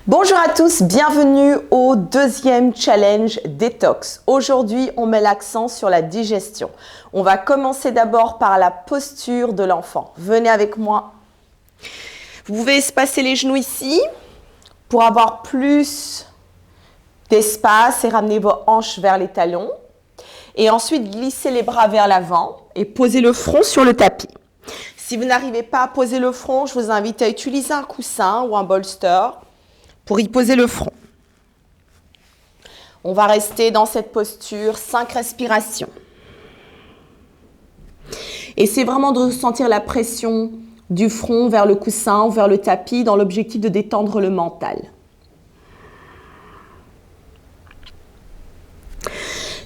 Bonjour à tous, bienvenue au deuxième challenge détox. Aujourd'hui, on met l'accent sur la digestion. On va commencer d'abord par la posture de l'enfant. Venez avec moi. Vous pouvez espacer les genoux ici pour avoir plus d'espace et ramener vos hanches vers les talons. Et ensuite, glissez les bras vers l'avant et posez le front sur le tapis. Si vous n'arrivez pas à poser le front, je vous invite à utiliser un coussin ou un bolster pour y poser le front. On va rester dans cette posture, 5 respirations. Essayez vraiment de ressentir la pression du front vers le coussin ou vers le tapis dans l'objectif de détendre le mental.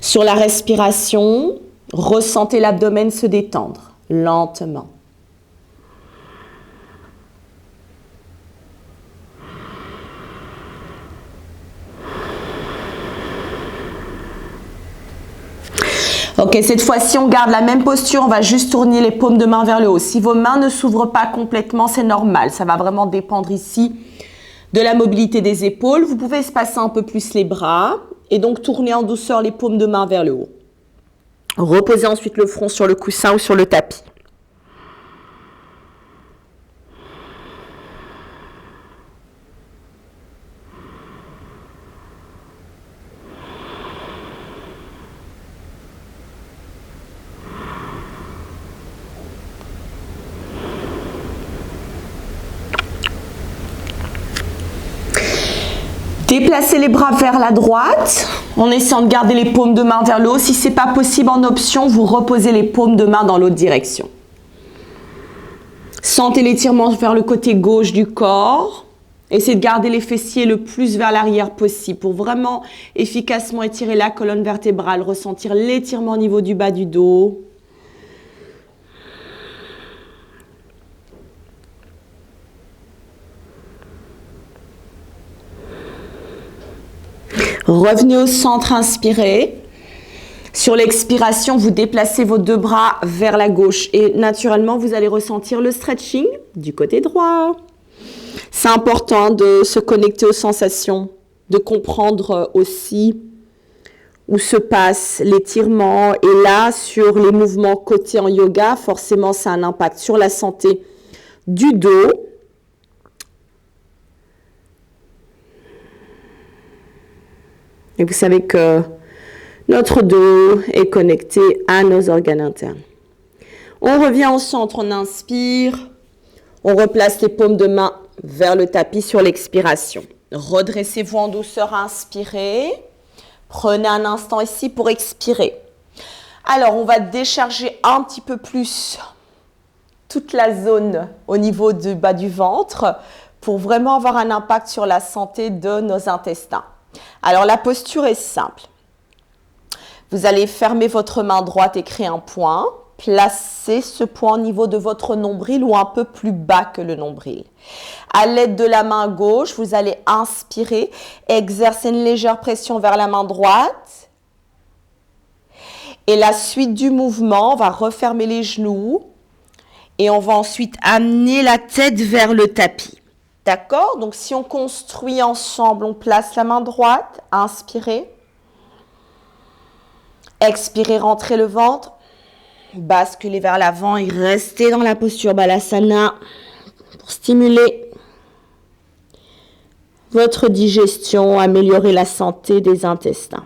Sur la respiration, ressentez l'abdomen se détendre lentement. Ok, cette fois-ci, on garde la même posture, on va juste tourner les paumes de main vers le haut. Si vos mains ne s'ouvrent pas complètement, c'est normal. Ça va vraiment dépendre ici de la mobilité des épaules. Vous pouvez espacer un peu plus les bras et donc tourner en douceur les paumes de main vers le haut. Reposez ensuite le front sur le coussin ou sur le tapis. Déplacez les bras vers la droite en essayant de garder les paumes de main vers le haut. Si ce n'est pas possible en option, vous reposez les paumes de main dans l'autre direction. Sentez l'étirement vers le côté gauche du corps. Essayez de garder les fessiers le plus vers l'arrière possible pour vraiment efficacement étirer la colonne vertébrale, ressentir l'étirement au niveau du bas du dos. Revenez au centre, inspirez. Sur l'expiration, vous déplacez vos deux bras vers la gauche et naturellement, vous allez ressentir le stretching du côté droit. C'est important de se connecter aux sensations, de comprendre aussi où se passe l'étirement. Et là, sur les mouvements côté en yoga, forcément, ça a un impact sur la santé du dos. Et vous savez que notre dos est connecté à nos organes internes. On revient au centre, on inspire. On replace les paumes de main vers le tapis sur l'expiration. Redressez-vous en douceur, inspirez. Prenez un instant ici pour expirer. Alors, on va décharger un petit peu plus toute la zone au niveau du bas du ventre pour vraiment avoir un impact sur la santé de nos intestins. Alors, la posture est simple. Vous allez fermer votre main droite et créer un point. Placez ce point au niveau de votre nombril ou un peu plus bas que le nombril. À l'aide de la main gauche, vous allez inspirer, exercer une légère pression vers la main droite. Et la suite du mouvement, on va refermer les genoux et on va ensuite amener la tête vers le tapis. D'accord? Donc, si on construit ensemble, on place la main droite, inspirez. Expirez, rentrez le ventre. Basculez vers l'avant et restez dans la posture Balasana pour stimuler votre digestion, améliorer la santé des intestins.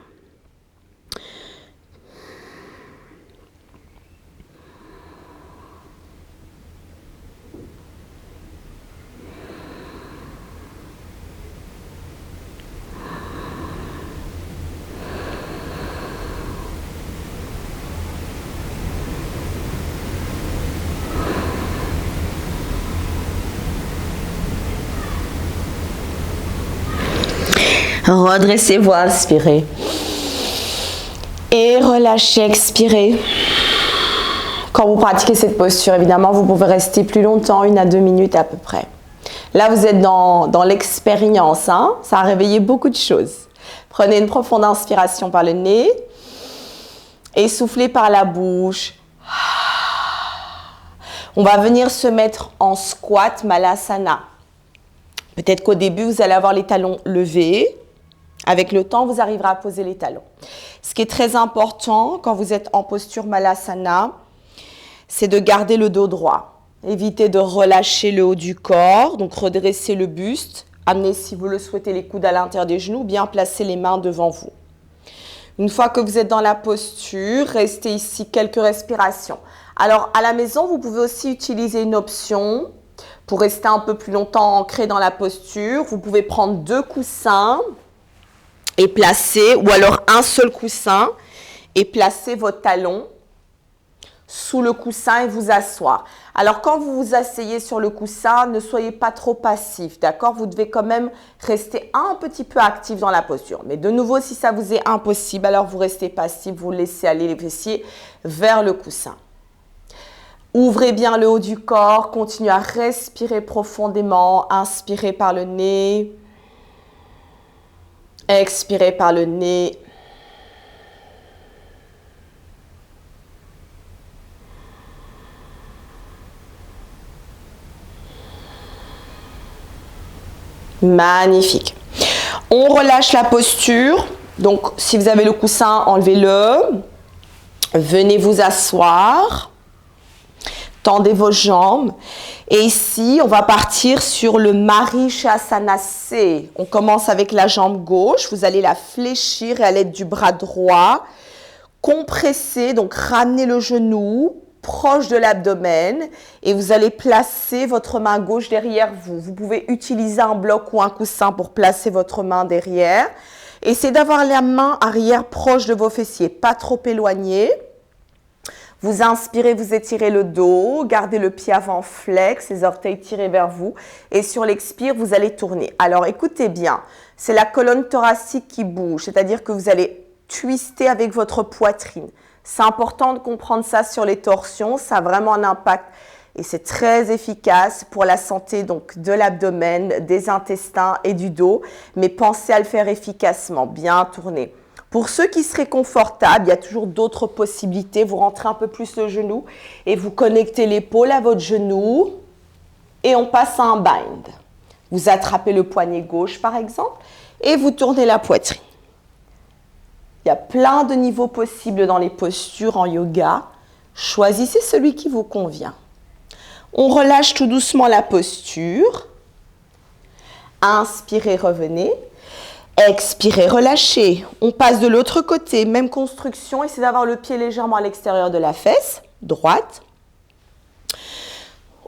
Redressez-vous, inspirez. Et relâchez, expirez. Quand vous pratiquez cette posture, évidemment, vous pouvez rester plus longtemps, 1 à 2 minutes à peu près. Là, vous êtes dans l'expérience, hein? Ça a réveillé beaucoup de choses. Prenez une profonde inspiration par le nez et soufflez par la bouche. On va venir se mettre en squat Malasana. Peut-être qu'au début, vous allez avoir les talons levés. Avec le temps, vous arriverez à poser les talons. Ce qui est très important quand vous êtes en posture Malasana, c'est de garder le dos droit. Évitez de relâcher le haut du corps, donc redresser le buste. Amenez, si vous le souhaitez, les coudes à l'intérieur des genoux, bien placer les mains devant vous. Une fois que vous êtes dans la posture, restez ici quelques respirations. Alors, à la maison, vous pouvez aussi utiliser une option pour rester un peu plus longtemps ancré dans la posture. Vous pouvez prendre 2 coussins et placer, ou alors un seul coussin, et placer vos talons sous le coussin et vous asseoir. Alors, quand vous vous asseyez sur le coussin, ne soyez pas trop passif, d'accord? Vous devez quand même rester un petit peu actif dans la posture. Mais de nouveau, si ça vous est impossible, alors vous restez passif, vous laissez aller les fessiers vers le coussin. Ouvrez bien le haut du corps, continuez à respirer profondément, inspirez par le nez, expirez par le nez. Magnifique. On relâche la posture. Donc, si vous avez le coussin, enlevez-le. Venez vous asseoir. Tendez vos jambes. Et ici, on va partir sur le Marishasana C. On commence avec la jambe gauche. Vous allez la fléchir à l'aide du bras droit. Compresser, donc ramener le genou proche de l'abdomen et vous allez placer votre main gauche derrière vous. Vous pouvez utiliser un bloc ou un coussin pour placer votre main derrière. Essayez d'avoir la main arrière proche de vos fessiers, pas trop éloignée. Vous inspirez, vous étirez le dos, gardez le pied avant flex, les orteils tirés vers vous. Et sur l'expire, vous allez tourner. Alors écoutez bien, c'est la colonne thoracique qui bouge, c'est-à-dire que vous allez twister avec votre poitrine. C'est important de comprendre ça sur les torsions, ça a vraiment un impact et c'est très efficace pour la santé donc, de l'abdomen, des intestins et du dos. Mais pensez à le faire efficacement, bien tourner. Pour ceux qui seraient confortables, il y a toujours d'autres possibilités. Vous rentrez un peu plus le genou et vous connectez l'épaule à votre genou et on passe à un bind. Vous attrapez le poignet gauche par exemple et vous tournez la poitrine. Il y a plein de niveaux possibles dans les postures en yoga. Choisissez celui qui vous convient. On relâche tout doucement la posture. Inspirez, revenez. Expirez, relâchez. On passe de l'autre côté, même construction. Essayez d'avoir le pied légèrement à l'extérieur de la fesse, droite.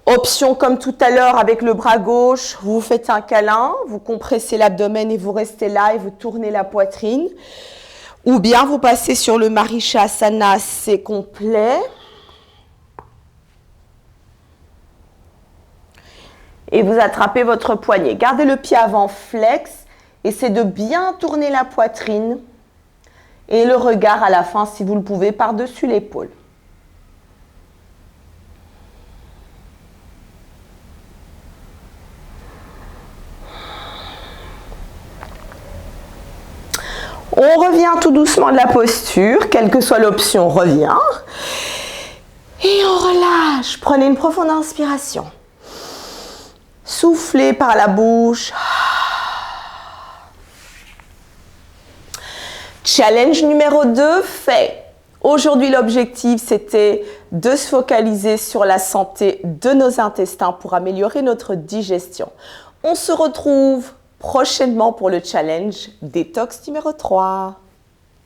Option comme tout à l'heure avec le bras gauche, vous faites un câlin, vous compressez l'abdomen et vous restez là et vous tournez la poitrine. Ou bien vous passez sur le Marishasana, c'est complet. Et vous attrapez votre poignet. Gardez le pied avant flex. Essayez de bien tourner la poitrine. Et le regard à la fin, si vous le pouvez, par-dessus l'épaule. On revient tout doucement de la posture, quelle que soit l'option, on revient. Et on relâche. Prenez une profonde inspiration. Soufflez par la bouche. Challenge numéro 2 fait. Aujourd'hui, l'objectif, c'était de se focaliser sur la santé de nos intestins pour améliorer notre digestion. On se retrouve prochainement pour le challenge détox numéro 3.